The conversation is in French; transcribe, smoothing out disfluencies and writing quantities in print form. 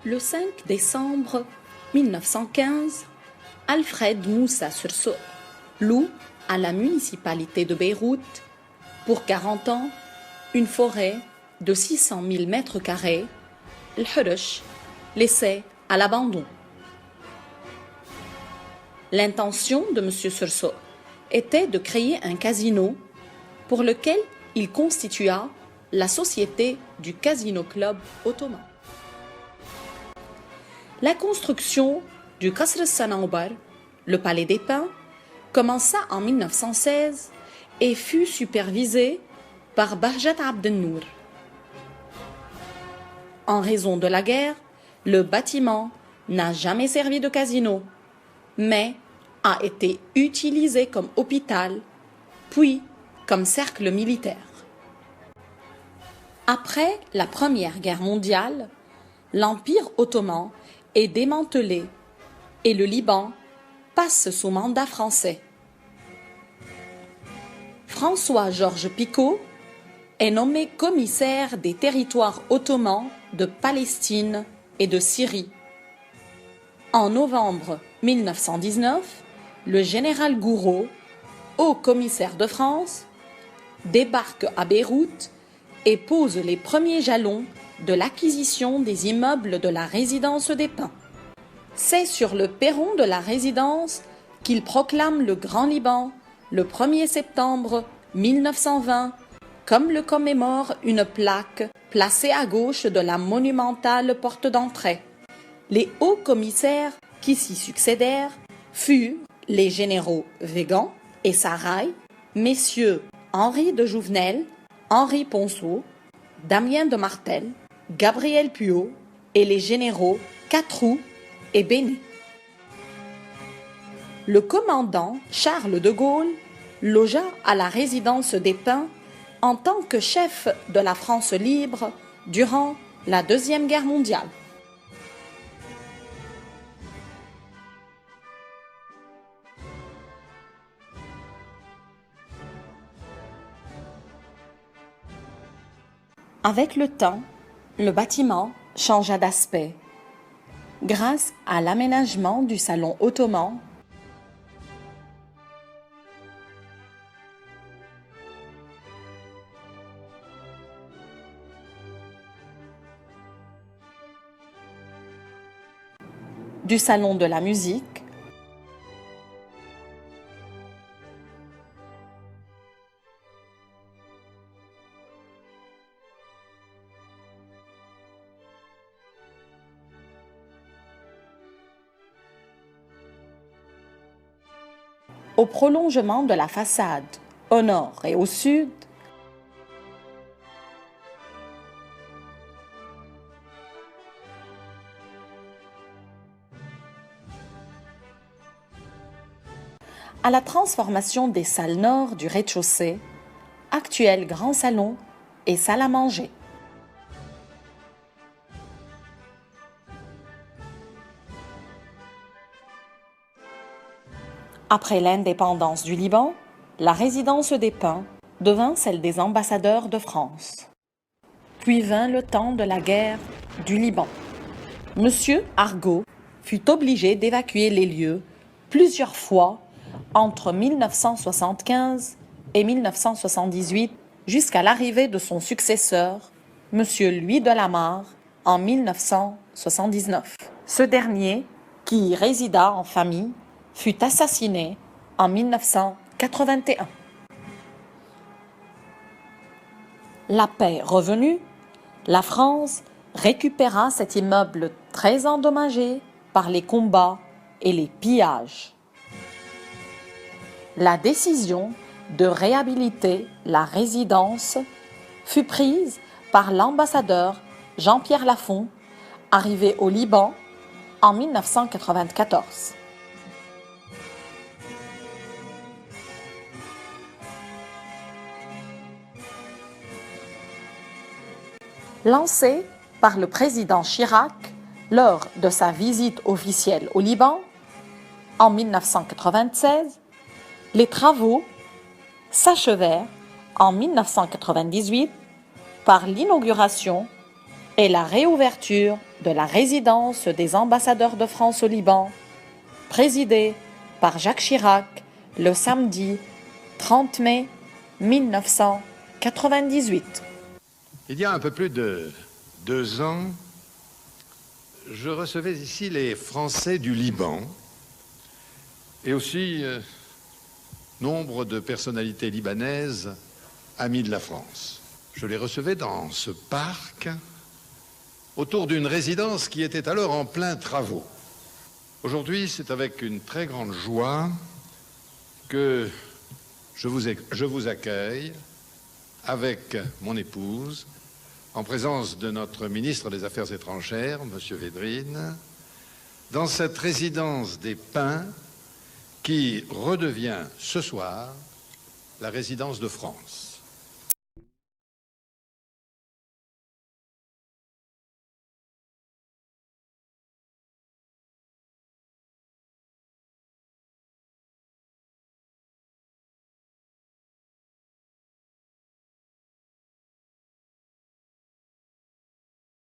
Le 5 décembre 1915, Alfred Moussa Surso loue à la municipalité de Beyrouth, pour 40 ans, une forêt de 600 000 mètres carrés, l'Hurush, laissée à l'abandon. L'intention de M. Surso était de créer un casino pour lequel il constitua la société du Casino Club Ottoman. La construction du Qasr al-Sanawbar, le Palais des Pins, commença en 1916 et fut supervisée par Bahjat Abd-en-Nour. En raison de la guerre, le bâtiment n'a jamais servi de casino, mais a été utilisé comme hôpital, puis comme cercle militaire. Après la Première Guerre mondiale, l'Empire ottoman est démantelé et le Liban passe sous mandat français. François-Georges Picot est nommé commissaire des territoires ottomans de Palestine et de Syrie. En novembre 1919, le général Gouraud, haut commissaire de France, débarque à Beyrouth et pose les premiers jalons de l'acquisition des immeubles de la résidence des Pins. C'est sur le perron de la résidence qu'il proclame le Grand Liban le 1er septembre 1920, comme le commémore une plaque placée à gauche de la monumentale porte d'entrée. Les hauts commissaires qui s'y succédèrent furent les généraux Végan et Saraï, messieurs Henri de Jouvenel, Henri Ponceau, Damien de Martel, Gabriel Puot et les généraux Catroux et Bénet. Le commandant Charles de Gaulle logea à la résidence des Pins en tant que chef de la France libre durant la Deuxième Guerre mondiale. Avec le temps, le bâtiment changea d'aspect. Grâce à l'aménagement du salon ottoman, du salon de la musique, au prolongement de la façade, au nord et au sud, à la transformation des salles nord du rez-de-chaussée, actuel grand salon et salle à manger. Après l'indépendance du Liban, la résidence des Pins devint celle des ambassadeurs de France. Puis vint le temps de la guerre du Liban. Monsieur Argot fut obligé d'évacuer les lieux plusieurs fois entre 1975 et 1978 jusqu'à l'arrivée de son successeur, Monsieur Louis de la Mare, en 1979. Ce dernier, qui y résida en famille, fut assassiné en 1981. La paix revenue, la France récupéra cet immeuble très endommagé par les combats et les pillages. La décision de réhabiliter la résidence fut prise par l'ambassadeur Jean-Pierre Lafont, arrivé au Liban en 1994. Lancé par le président Chirac lors de sa visite officielle au Liban en 1996, les travaux s'achevèrent en 1998 par l'inauguration et la réouverture de la résidence des ambassadeurs de France au Liban, présidée par Jacques Chirac le samedi 30 mai 1998. Il y a un peu plus de 2 ans, je recevais ici les Français du Liban et aussi nombre de personnalités libanaises amies de la France. Je les recevais dans ce parc autour d'une résidence qui était alors en plein travaux. Aujourd'hui, c'est avec une très grande joie que je vous accueille avec mon épouse, en présence de notre ministre des Affaires étrangères, M. Védrine, dans cette résidence des Pins qui redevient ce soir la résidence de France.